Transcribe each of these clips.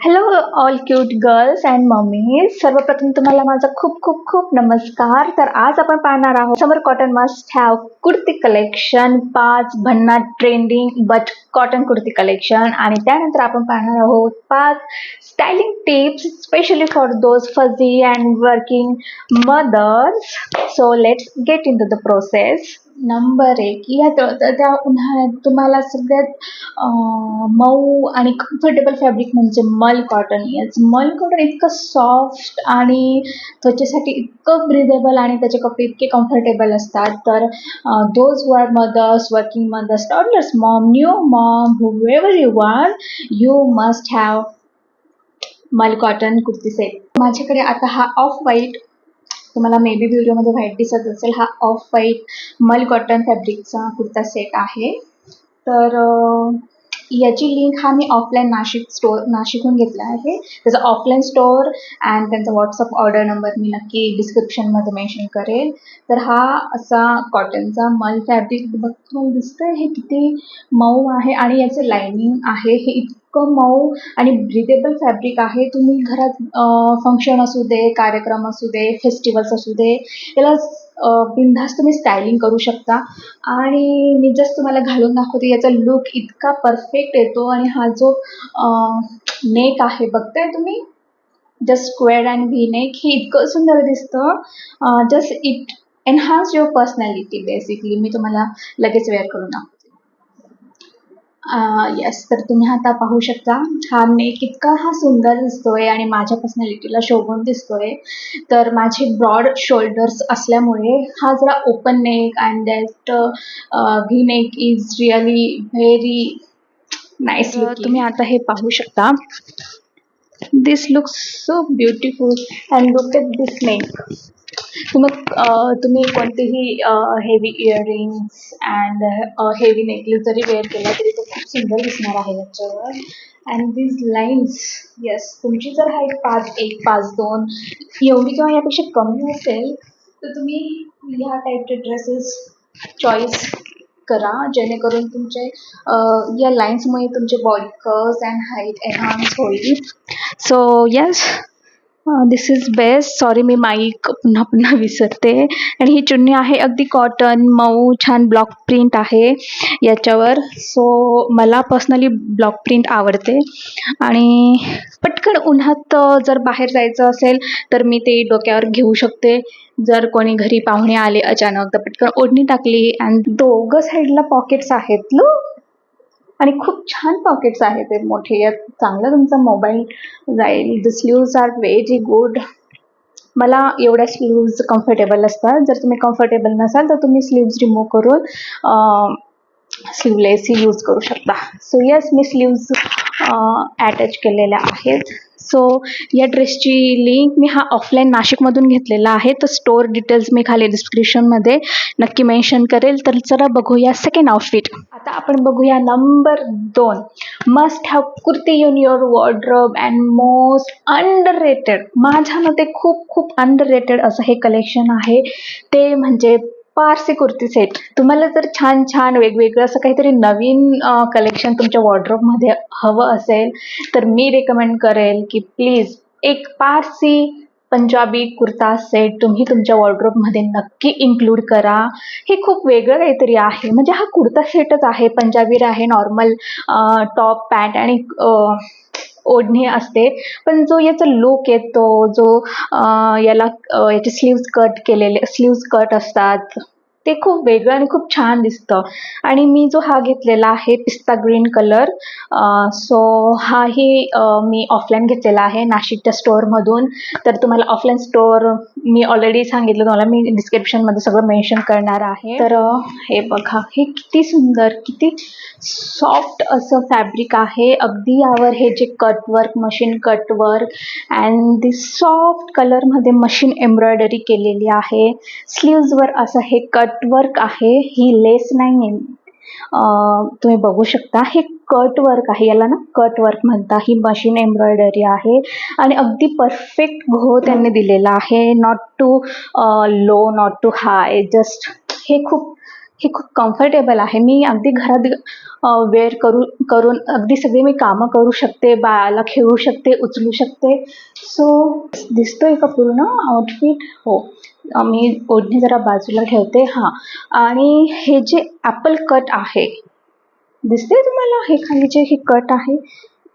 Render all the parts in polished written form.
Hello all cute girls and mummies. सर्वप्रथम तुम्हाला माझा खूप खूप खूप नमस्कार. तर आज आपण पाहणार आहोत summer cotton must have kurti collection, 5 भन्नाट trending but cotton kurti collection. आणि त्यानंतर आपण पाहणार आहोत 5 styling tips specially for those fuzzy and working mothers. So let's get in to the process. Number 1, या त्या उन्हाळ्यात तुम्हाला सगळ्यात मऊ आणि कम्फर्टेबल फॅब्रिक म्हणजे मल कॉटन. येस, मल कॉटन इतकं सॉफ्ट आणि त्वचेसाठी इतकं ब्रिदेबल आणि त्याचे कपडे इतके कम्फर्टेबल असतात. तर those who are mothers, working mothers, toddlers mom, new mom, whoever you want, you must have मल कॉटन कुर्ती सेट. माझ्याकडे आता हा ऑफ व्हाईट, तुम्हाला मे बी व्हिडिओमध्ये व्हाईट दिसत असेल, हा ऑफ व्हाईट मल कॉटन फॅब्रिकचा कुर्ता सेट आहे. तर याची लिंक हा मी ऑफलाईन नाशिकहून घेतला आहे. त्याचा ऑफलाईन स्टोअर अँड त्यांचा व्हॉट्सअप ऑर्डर नंबर मी नक्की डिस्क्रिप्शनमध्ये मेन्शन करेल. तर हा असा कॉटनचा मल फॅब्रिक तुम्हाला दिसतंय, हे किती मऊ आहे आणि याचं लायनिंग आहे हे इतकं मऊ आणि ब्रिदेबल फॅब्रिक आहे. तुम्ही घरात फंक्शन असू दे, कार्यक्रम असू दे, फेस्टिवल्स असू दे, याला बिनधास्त तुम्ही स्टायलिंग करू शकता. आणि मी जस्ट तुम्हाला घालून दाखवते, याचा लुक इतका परफेक्ट येतो. आणि हा जो नेक आहे बघताय तुम्ही, just square and V neck, हे इतकं सुंदर दिसतं. Just it enhance your personality basically. मी तुम्हाला लगेच वेअर करून दाखवते. येस, तर तुम्ही आता पाहू शकता हा नेक इतका सुंदर दिसतोय आणि माझ्या पर्सनॅलिटीला शोभून दिसतोय. तर माझे ब्रॉड शोल्डर्स असल्यामुळे हा जरा open neck and that V neck is really very nice. तुम्ही आता हे पाहू शकता. This looks so beautiful and look at this neck. तुम्ही कोणतेही heavy earrings and heavy necklace जरी वेअर केला तरी तो खूप सुंदर दिसणार आहे याच्यावर. अँड दिस लाईन्स, येस, तुमची जर हाईट 5'1", 5'2" एवढी किंवा यापेक्षा कमी असेल तर तुम्ही ह्या टाईपचे ड्रेसेस चॉईस करा, जेणेकरून तुमचे या लाईन्समुळे तुमचे body curves and height enhance होईल. So yes, this is best. Sorry, मी माईक पुन्हा पुन्हा विसरते. आणि ही चुन्नी आहे अगदी कॉटन, मऊ, छान ब्लॉक प्रिंट आहे याच्यावर. सो मला पर्सनली ब्लॉक प्रिंट आवडते. आणि पटकन उन्हात जर बाहेर जायचं असेल तर मी ते डोक्यावर घेऊ शकते. जर कोणी घरी पाहुणे आले अचानक तर पटकन ओढणी टाकली. अँड दोघं साईडला पॉकेट्स आहेत लो, आणि खूप छान पॉकेट्स आहेत ते मोठे. यात चांगला तुमचा मोबाईल जाईल. The sleeves are very good. मला एवढ्या स्लीव्ज कम्फर्टेबल असतात. जर तुम्ही कम्फर्टेबल नसाल तर तुम्ही स्लीव्ज रिमूव्ह करून स्लीवलेस ही यूज करू शकता. सो येस, मी स्लीव्ज अटॅच केलेल्या आहेत. सो या ड्रेसची लिंक मी हा ऑफलाईन नाशिकमधून घेतलेला आहे. तर स्टोअर डिटेल्स मी खाली डिस्क्रिप्शनमध्ये नक्की मेन्शन करेल. तर चला बघूया सेकंड आउटफिट. आता आपण बघूया number 2, must have kurti in your wardrobe and most underrated. माझ्या मते खूप खूप अंडररेटेड असं हे कलेक्शन आहे. ते म्हणजे पारसी कुर्ती सेट. तुम्हाला जर छान छान वेगवेगळं असं काहीतरी नवीन कलेक्शन तुमच्या वॉर्डरोबमध्ये हवं असेल तर मी रेकमेंड करेल की प्लीज एक पारसी पंजाबी कुर्ता सेट तुम्ही तुमच्या वॉर्डरोबमध्ये नक्की इन्क्लूड करा. हे खूप वेगळं काहीतरी आहे. म्हणजे हा कुर्ता सेटच आहे, पंजाबी आहे, नॉर्मल टॉप पॅन्ट आणि ओढणी असते. पण जो याचा लुक येतो, जो याचे स्लीव्ज कट असतात, ते खूप वेगळं आणि खूप छान दिसतं. आणि मी जो हा घेतलेला आहे पिस्ता ग्रीन कलर, सो हाही मी ऑफलाईन घेतलेला आहे नाशिकच्या स्टोअरमधून. तर तुम्हाला ऑफलाईन स्टोअर मी ऑलरेडी सांगितलं तुम्हाला, मी डिस्क्रिप्शनमध्ये सगळं मेन्शन करणार आहे. तर हे बघा, हे किती सुंदर, किती सॉफ्ट असं फॅब्रिक आहे. अगदी यावर हे जे cutwork, machine cutwork and this soft कलरमध्ये मशीन एम्ब्रॉयडरी केलेली आहे. स्लीव्जवर असं हे कटवर्क आहे, ही लेस नाही आहे. तुम्ही बघू शकता, हे कटवर्क आहे, याला ना कटवर्क म्हणता. ही मशीन एम्ब्रॉयडरी आहे आणि अगदी परफेक्ट घो त्यांनी दिलेला आहे. Not too low, not too high, just हे खूप हे खूप कम्फर्टेबल आहे. मी अगदी घरात वेअर करून अगदी सगळी मी कामं करू शकते, बाळाला खेळू शकते, उचलू शकते. सो दिसतोय का पूर्ण आउटफिट? हो. मी ओढणी जरा बाजूला ठेवते. हां. आणि हे जे ॲपल कट आहे, दिसतंय तुम्हाला? हे खाली जे हे कट आहे,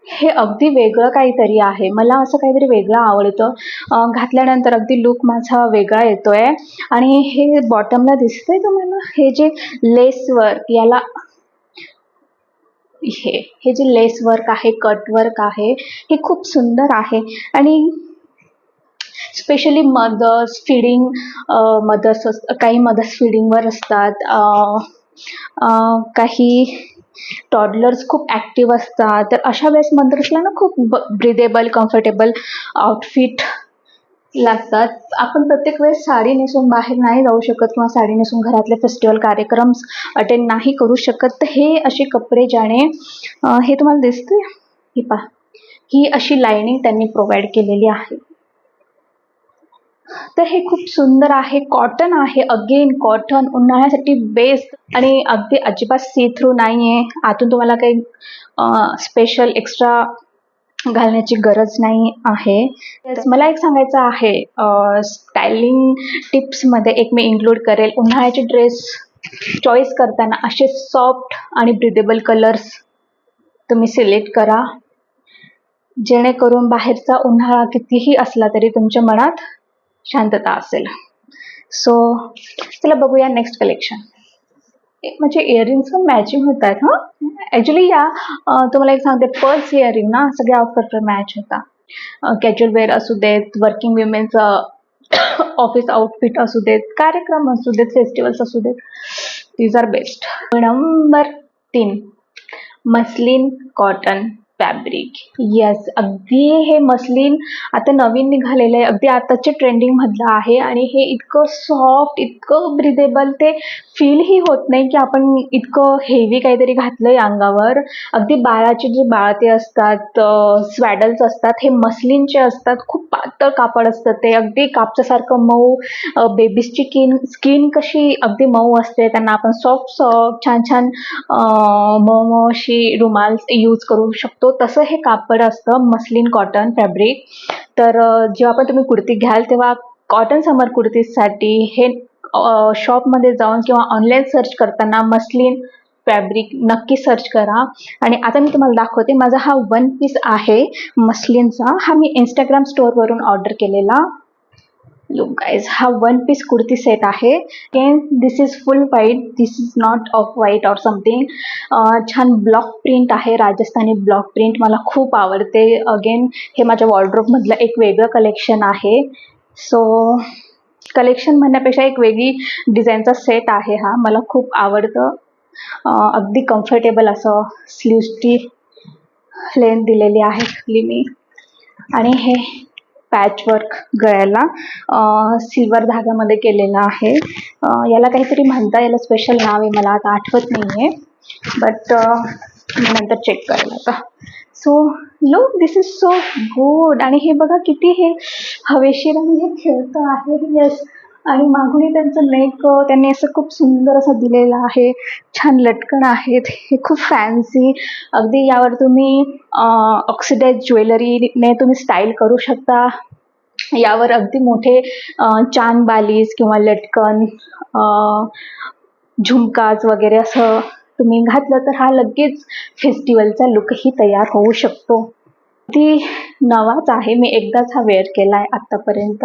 हे अगदी वेगळं काहीतरी आहे. मला असं काहीतरी वेगळं आवडतं. घातल्यानंतर अगदी लूक माझा वेगळा येतोय. आणि हे बॉटमला दिसतंय तुम्हाला? हे जे लेस वर्क याला हे जे लेस वर्क आहे, कट वर्क आहे, हे खूप सुंदर आहे. आणि स्पेशली काही मदर्स फिडिंगवर असतात. काही टॉडलर्स खूप ॲक्टिव्ह असतात. तर अशा वेळेस मदर्सला ना खूप ब्रिदेबल, कम्फर्टेबल आउटफिट लागतात. आपण प्रत्येक वेळेस साडी नेसून बाहेर नाही जाऊ शकत किंवा साडी नेसून घरातले फेस्टिवल कार्यक्रम अटेंड नाही करू शकत. तर हे असे कपडे ज्याने हे तुम्हाला दिसतंय? हे पहा. ही अशी लाइनिंग त्यांनी प्रोव्हाइड केलेली आहे. तर हे खूप सुंदर आहे. कॉटन आहे. अगेन कॉटन उन्हाळ्यासाठी बेस्ट. आणि अगदी अजिबात सी थ्रू नाही आहे. आतून तुम्हाला काही स्पेशल एक्स्ट्रा घालण्याची गरज नाही आहे. मला एक सांगायचं आहे, स्टायलिंग टिप्समध्ये एक मी इन्क्लूड करेल. उन्हाळ्याचे ड्रेस चॉईस करताना असे सॉफ्ट आणि ब्रिदेबल कलर्स तुम्ही सिलेक्ट करा, जेणेकरून बाहेरचा उन्हाळा कितीही असला तरी तुमच्या मनात शांतता असेल. सो चला बघूया नेक्स्ट कलेक्शन. म्हणजे इयरिंग्स पण मॅचिंग होत आहेत. हां, ॲक्च्युली या तुम्हाला एक सांगते, पर्ल्स इयरिंग ना सगळ्या आउटफिटवर मॅच होता. कॅज्युअल वेअर असू देत, वर्किंग विमेनचं ऑफिस आउटफिट असू देत, कार्यक्रम असू देत, फेस्टिवल्स असू देत, these are best. Number 3, muslin cotton fabric. Yes, अगदी हे मस्लिन आता नवीन निघालेलं आहे, अगदी आताचे ट्रेंडिंग मधलं आहे. आणि हे इतकं सॉफ्ट, इतकं ब्रिदेबल, ते फीलही होत नाही की आपण इतकं हेवी काहीतरी घातलंय अंगावर. अगदी बाळाचे जे बाळते असतात, स्वॅडल्स असतात, हे मस्लिनचे असतात. खूप पातळ कापड असतं ते, अगदी कापसासारखं मऊ. बेबीजची स्किन कशी अगदी मऊ असते, त्यांना आपण सॉफ्ट छान छान मऊ मऊ अशी रुमाल यूज करू शकतो, तसं हे कापड असतं मस्लिन कॉटन फॅब्रिक. तर जेव्हा पण तुम्ही कुर्ती घ्याल तेव्हा कॉटन समर कुर्तीसाठी हे शॉपमध्ये जाऊन किंवा ऑनलाईन सर्च करताना मस्लिन फॅब्रिक नक्की सर्च करा. आणि आता मी तुम्हाला दाखवते, माझा हा वन पीस आहे मस्लिनचा. हा मी इंस्टाग्राम स्टोअरवरून ऑर्डर केलेला. लुक गाइज, हा वन पीस कुर्ती सेट आहे. Again this is full white, this is not off white or something. छान ब्लॉक प्रिंट आहे, राजस्थानी ब्लॉक प्रिंट मला खूप आवडते. अगेन हे माझ्या वॉर्डरोबमधलं एक वेगळं कलेक्शन आहे. सो कलेक्शन म्हणण्यापेक्षा एक वेगळी डिझाईनचा सेट आहे हा, मला खूप आवडतं. अगदी कम्फर्टेबल असं स्लीव्सची लेंथ दिलेली आहे खाली मी. आणि हे पॅचवर्क गळ्याला सिल्वर धाग्यामध्ये केलेलं आहे. याला काहीतरी म्हणता, याला स्पेशल नाव आहे, मला आता आठवत नाही आहे, बट नंतर चेक करेल आता. So look, this is so good. आणि हे बघा किती हे हवेशीर आणि हे खेळतं आहे. येस. आणि मागूनही त्यांचं नेक त्यांनी असं खूप सुंदर असं दिलेलं आहे. छान लटकन आहेत, हे खूप फॅन्सी. अगदी यावर तुम्ही ऑक्सिडाइज ज्वेलरीने तुम्ही स्टाईल करू शकता. यावर अगदी मोठे चांद बालीज किंवा लटकन, झुमकाज वगैरे असं तुम्ही घातलं तर हा लगेच फेस्टिवलचा लुकही तयार होऊ शकतो. ती नवाच आहे, मी एकदाच हा वेअर केला आहे आत्तापर्यंत.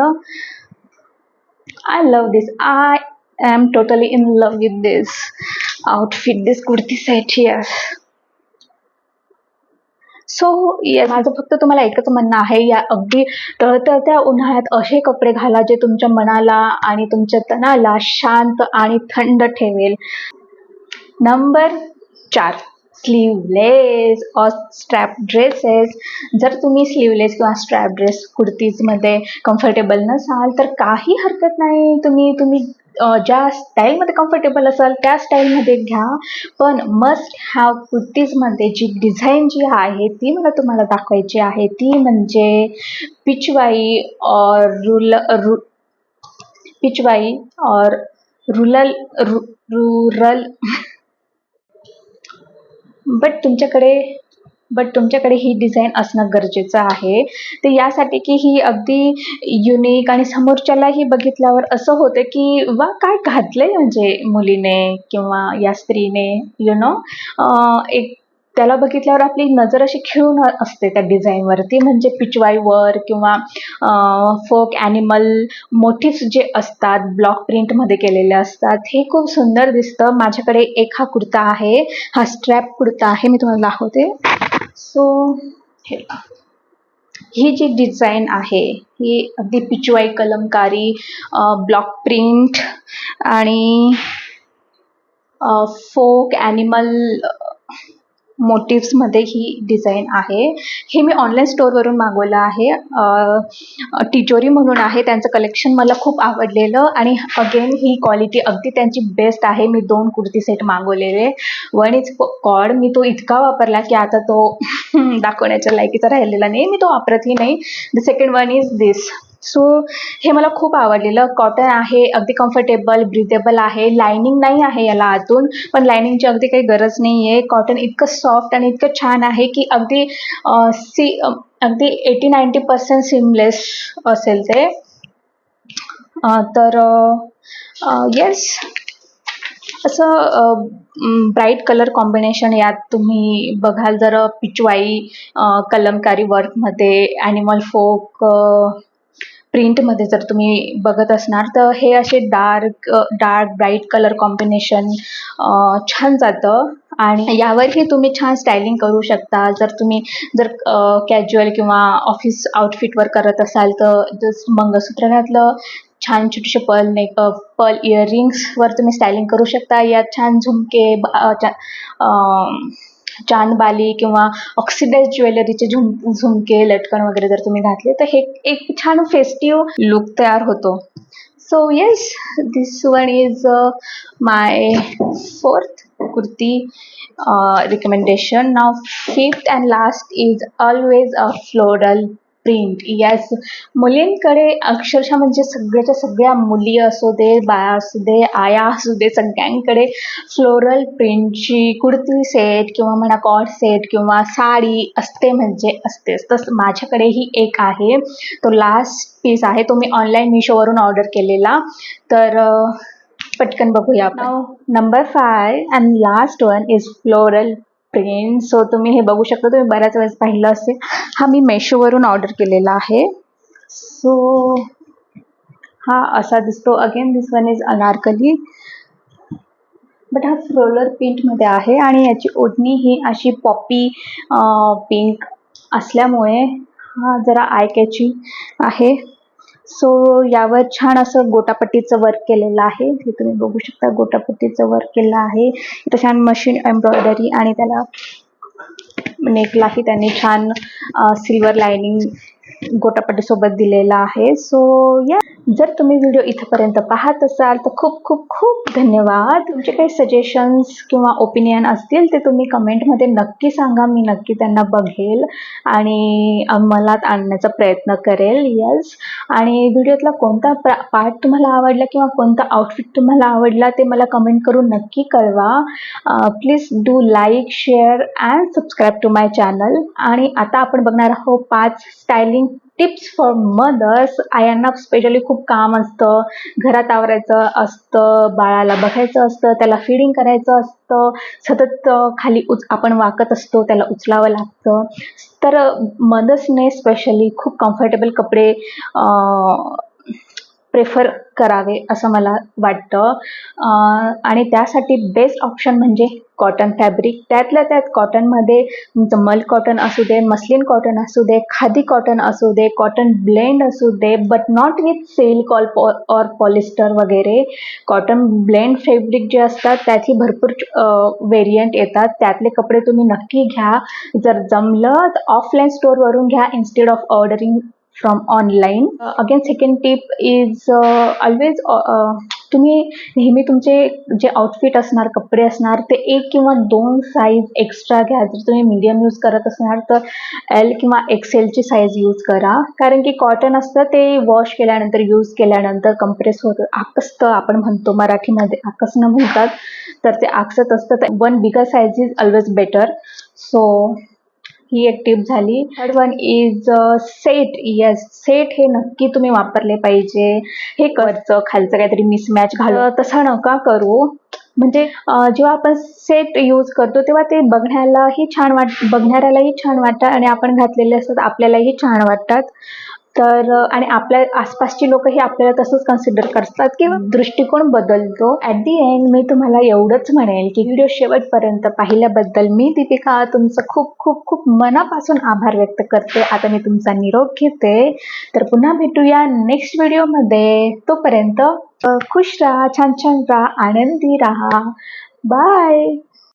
I love this. I am totally in love with this outfit, this kurti set. Yes. So माझं फक्त तुम्हाला एकच म्हणणं आहे, या अगदी तळतळत्या उन्हाळ्यात असे कपडे घाला जे तुमच्या मनाला आणि तुमच्या तनाला शांत आणि थंड ठेवेल. नंबर 4, स्लीवलेस और स्ट्रॅप ड्रेसेस. जर तुम्ही स्लीवलेस किंवा स्ट्रॅप ड्रेस कुर्तीजमध्ये कम्फर्टेबल नसाल तर काही हरकत नाही, तुम्ही ज्या स्टाईलमध्ये कम्फर्टेबल असाल त्या स्टाईलमध्ये घ्या. पण मस्ट हॅव कुर्तीजमध्ये जी डिझाईन जी आहे ती मला तुम्हाला दाखवायची आहे, ती म्हणजे पिचवाई और पिचवाई और रुरल बट तुमच्याकडे ही डिझाईन असणं गरजेचं आहे. ते यासाठी की ही अगदी युनिक आणि समोरच्यालाही बघितल्यावर असं होतं की वा काय घातलंय म्हणजे मुलीने किंवा या स्त्रीने यु नो एक त्याला बघितल्यावर आपली नजर अशी खिळून असते त्या डिझाईनवरती. म्हणजे पिचवाईवर किंवा फोक ॲनिमल मोटिव्स जे असतात ब्लॉक प्रिंटमध्ये केलेले असतात, हे खूप सुंदर दिसतं. माझ्याकडे एक हा कुर्ता आहे, हा स्ट्रॅप कुर्ता आहे, मी तुम्हाला दाखवते. सो हे ही जी डिझाईन आहे ही अगदी पिचवाई कलमकारी ब्लॉक प्रिंट आणि फोक ॲनिमल मोटिव्समध्ये ही डिझाईन आहे. हे मी ऑनलाईन स्टोअरवरून मागवलं आहे. तिजोरी म्हणून आहे, त्यांचं कलेक्शन मला खूप आवडलेलं आणि अगेन ही क्वालिटी अगदी त्यांची बेस्ट आहे. मी 2 कुर्ती सेट मागवलेले. वन इज कॉड, मी तो इतका वापरला की आता तो दाखवण्याच्या लायकीचा राहिलेला नाही, मी तो वापरतही नाही. The second one is this. So हे मला खूप आवडलेलं. कॉटन आहे, अगदी कम्फर्टेबल, ब्रिदेबल आहे. लायनिंग नाही आहे याला आतून, पण लायनिंगची अगदी काही गरज नाही आहे. कॉटन इतकं सॉफ्ट आणि इतकं छान आहे की अगदी अगदी 80-90% सीमलेस असेल ते. तर येस, असं ब्राईट कलर कॉम्बिनेशन यात तुम्ही बघाल जर पिचवाई कलमकारी वर्कमध्ये ॲनिमल फोक प्रिंटमध्ये जर तुम्ही बघत असणार तर हे असे डार्क ब्राईट कलर कॉम्बिनेशन छान जातं आणि यावरही तुम्ही छान स्टायलिंग करू शकता. जर कॅज्युअल किंवा ऑफिस आउटफिटवर करत असाल तर जस्ट मंगळसूत्र घातलं, छान छोटेसे पर्ल इयरिंग्सवर तुम्ही स्टायलिंग करू शकता. यात छान झुमके, चांदबाली किंवा ऑक्सिडाइज ज्वेलरीचे झुमके, लटकन वगैरे जर तुम्ही घातले तर हे एक छान फेस्टिव्ह लुक तयार होतो. So yes, this one is my 4th kurti recommendation. Now 5th and last is always a floral print. Yes, मुलींकडे अक्षरशः म्हणजे सगळ्याच्या सगळ्या मुली असू दे, बाया असू दे, आया असू दे, सगळ्यांकडे फ्लोरल प्रिंटची कुर्ती सेट किंवा म्हणा कॉट सेट किंवा साडी असते म्हणजे असतेच. तसं माझ्याकडेही एक आहे, तो लास्ट पीस आहे. तो मी ऑनलाईन मिशोवरून ऑर्डर केलेला. तर पटकन बघूया आपण. Number 5 and last one is floral print. So तुम्ही हे बघू शकता, तुम्ही बऱ्याच वेळेस पाहिलं असेल. हा मी मेशोवरून ऑर्डर केलेला आहे. सो हा असा दिसतो. Again this one is Anarkali, but हा फ्लोरल प्रिंटमध्ये आहे आणि याची ओढणी ही अशी पॉपी पिंक असल्यामुळे हा जरा आय कॅचिंग आहे. सो यावर छान असं गोटापट्टीचं वर्क केलेलं आहे. हे तुम्ही बघू शकता, गोटापट्टीचं वर्क केलं आहे. इथं छान मशीन एम्ब्रॉयडरी आणि त्याला नेकलाही त्यांनी छान सिल्वर लायनिंग गोटापट्टीसोबत दिलेला आहे. सो या, जर तुम्ही व्हिडिओ इथंपर्यंत पाहत असाल तर खूप खूप खूप धन्यवाद. तुमचे काही सजेशन्स किंवा ओपिनियन असतील ते तुम्ही कमेंटमध्ये नक्की सांगा. मी नक्की त्यांना बघेल आणि अंमलात आणण्याचा प्रयत्न करेल. येस, आणि व्हिडिओतला कोणता पार्ट तुम्हाला आवडला किंवा कोणता आउटफिट तुम्हाला आवडला ते मला कमेंट करून नक्की कळवा. Please do like, share and subscribe to my channel. आणि आता आपण बघणार आहोत 5 स्टायलिंग टिप्स फॉर मदर्स. आयांना स्पेशली खूप काम असतं, घरात आवरायचं असतं, बाळाला बघायचं असतं, त्याला फीडिंग करायचं असतं, सतत खाली आपण वाकत असतो, त्याला उचलावं लागतं. तर मदर्सने स्पेशली खूप कम्फर्टेबल कपडे प्रेफर करावे असं मला वाटतं. आणि त्यासाठी बेस्ट ऑप्शन म्हणजे कॉटन फॅब्रिक. त्यातल्या त्यात कॉटनमध्ये तुमचं मल कॉटन असू दे, मस्लिन कॉटन असू दे, खादी कॉटन असू दे, कॉटन ब्लेंड असू दे, but not with silk or polyester वगैरे. कॉटन ब्लेंड फॅब्रिक जे असतात त्यातही भरपूर व्हेरियंट येतात. त्यातले कपडे तुम्ही नक्की घ्या. जर जमलं तर ऑफलाईन स्टोअरवरून घ्या instead of ordering from online. Again, second tip is always तुम्ही नेहमी तुमचे जे आउटफिट असणार, कपडे असणार ते 1 किंवा 2 साईज एक्स्ट्रा घ्या. जर तुम्ही मीडियम यूज करत असणार तर एल किंवा एक्सेलची साईज यूज करा. कारण की कॉटन असतं ते वॉश केल्यानंतर, यूज केल्यानंतर कंप्रेस होतं, आकसतं आपण म्हणतो मराठीमध्ये आकसणं म्हणतात. तर ते आकसत असतं. तर 1 bigger size is always better. So ही एक टिप झाली. Third one is set. Yes, set हे नक्की तुम्ही वापरले पाहिजे. हे वरचं खालचं काहीतरी मिसमॅच घालून तसं नका करू. म्हणजे जेव्हा आपण सेट यूज करतो तेव्हा ते बघण्यालाही छान वाटतं आणि आपण घातलेले असतात आपल्यालाही छान वाटतात. तर आणि आपल्या आसपासची लोकही आपल्याला तसंच कन्सिडर करतात किंवा दृष्टिकोन बदलतो. ॲट दी एंड मी तुम्हाला एवढंच म्हणेल की व्हिडिओ शेवटपर्यंत पाहिल्याबद्दल मी दीपिका तुमचं खूप खूप खूप मनापासून आभार व्यक्त करते. आता मी तुमचा निरोप घेते. तर पुन्हा भेटूया नेक्स्ट व्हिडिओमध्ये. तोपर्यंत खुश राहा, छान छान राहा, आनंदी राहा. बाय.